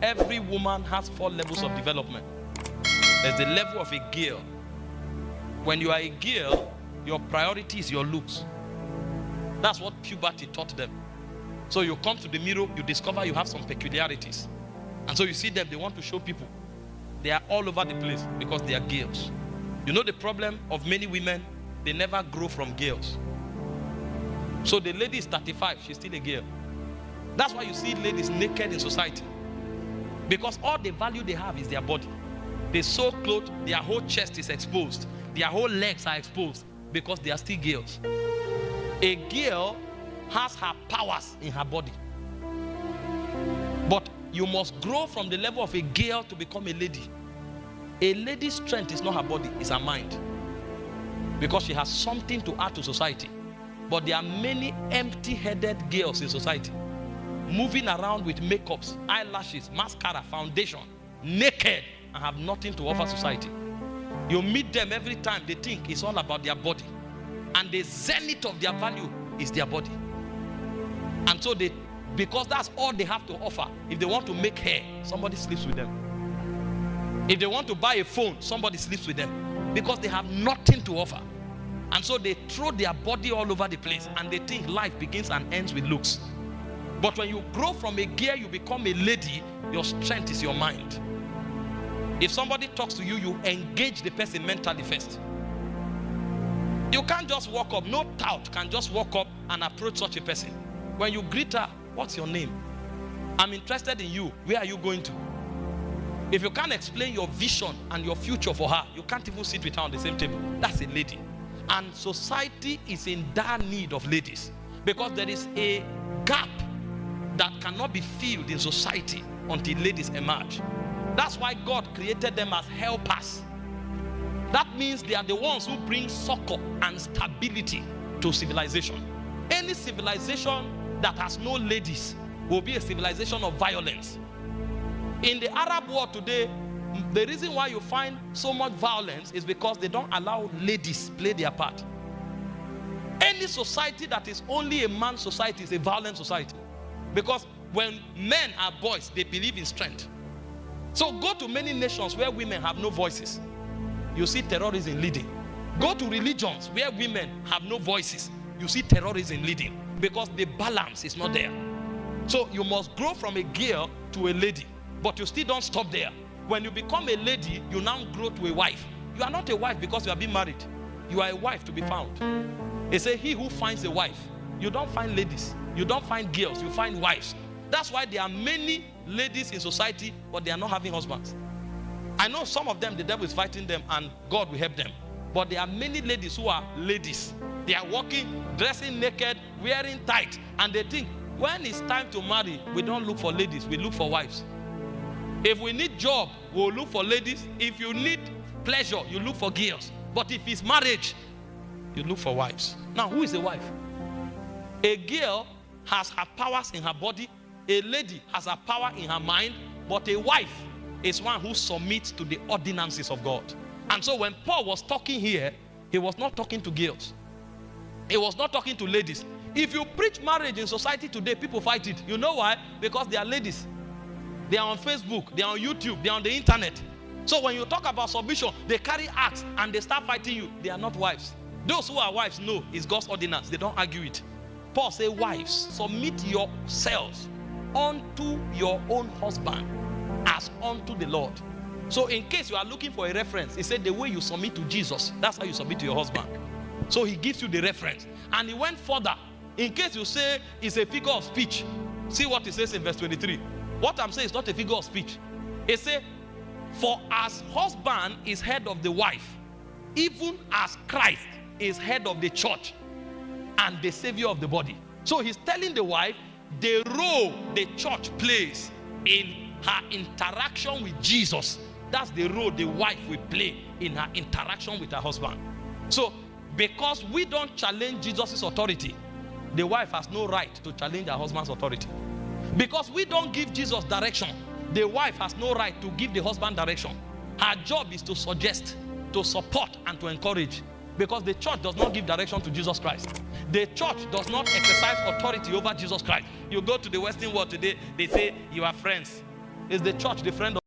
every woman has 4 levels of development. There's the level of a girl. When you are a girl, your priority is your looks. That's what puberty taught them. So you come to the mirror, you discover you have some peculiarities. And so you see them, they want to show people. They are all over the place because they are girls. You know the problem of many women? They never grow from girls. So the lady is 35, she's still a girl. That's why you see ladies naked in society. Because all the value they have is their body. They sew clothes, their whole chest is exposed. Their whole legs are exposed because they are still girls. A girl has her powers in her body. But you must grow from the level of a girl to become a lady. A lady's strength is not her body, it's her mind. Because she has something to add to society. But there are many empty-headed girls in society, moving around with makeups, eyelashes, mascara, foundation, naked, and have nothing to offer society. You meet them every time, they think it's all about their body. And the zenith of their value is their body. And so because that's all they have to offer. If they want to make hair, somebody sleeps with them. If they want to buy a phone, somebody sleeps with them. Because they have nothing to offer. And so they throw their body all over the place. And they think life begins and ends with looks. But when you grow from a girl, you become a lady, your strength is your mind. If somebody talks to you, you engage the person mentally first. You can't just walk up. No tout can just walk up and approach such a person. When you greet her, what's your name? I'm interested in you. Where are you going to? If you can't explain your vision and your future for her, you can't even sit with her on the same table. That's a lady. And society is in dire need of ladies. Because there is a gap that cannot be filled in society until ladies emerge. That's why God created them as helpers. That means they are the ones who bring succor and stability to civilization. Any civilization that has no ladies will be a civilization of violence. In the Arab world today, the reason why you find so much violence is because they don't allow ladies play their part. Any society that is only a man's society is a violent society. Because when men are boys, they believe in strength. So go to many nations where women have no voices. You see terrorism leading. Go to religions where women have no voices. You see terrorism leading. Because the balance is not there. So you must grow from a girl to a lady. But you still don't stop there. When you become a lady, you now grow to a wife. You are not a wife because you have been married. You are a wife to be found. They say he who finds a wife. You don't find ladies. You don't find girls. You find wives. That's why there are many ladies in society, but they are not having husbands. I know some of them, the devil is fighting them and God will help them. But there are many ladies who are ladies. They are walking, dressing naked, wearing tight. And they think, when it's time to marry, we don't look for ladies, we look for wives. If we need job, we'll look for ladies. If you need pleasure, you look for girls. But if it's marriage, you look for wives. Now, who is a wife? A girl has her powers in her body. A lady has her power in her mind. But a wife is one who submits to the ordinances of God. And so when Paul was talking here, he was not talking to girls. He was not talking to ladies. If you preach marriage in society today, people fight it. You know why? Because they are ladies. They are on Facebook, they are on YouTube, they are on the internet. So when you talk about submission, they carry axe and they start fighting you. They are not wives. Those who are wives know it's God's ordinance. They don't argue it. Paul says, wives, submit yourselves unto your own husband as unto the Lord. So in case you are looking for a reference, he said the way you submit to Jesus, that's how you submit to your husband. So he gives you the reference. And he went further. In case you say it's a figure of speech, see what he says in verse 23. What I'm saying is not a figure of speech. It says, for as husband is head of the wife, even as Christ is head of the church and the savior of the body. So he's telling the wife the role the church plays in her interaction with Jesus. That's the role the wife will play in her interaction with her husband. So because we don't challenge Jesus' authority, the wife has no right to challenge her husband's authority. Because we don't give Jesus direction, the wife has no right to give the husband direction. Her job is to suggest, to support, and to encourage. Because the church does not give direction to Jesus Christ. The church does not exercise authority over Jesus Christ. You go to the Western world today, they say you are friends. Is the church the friend of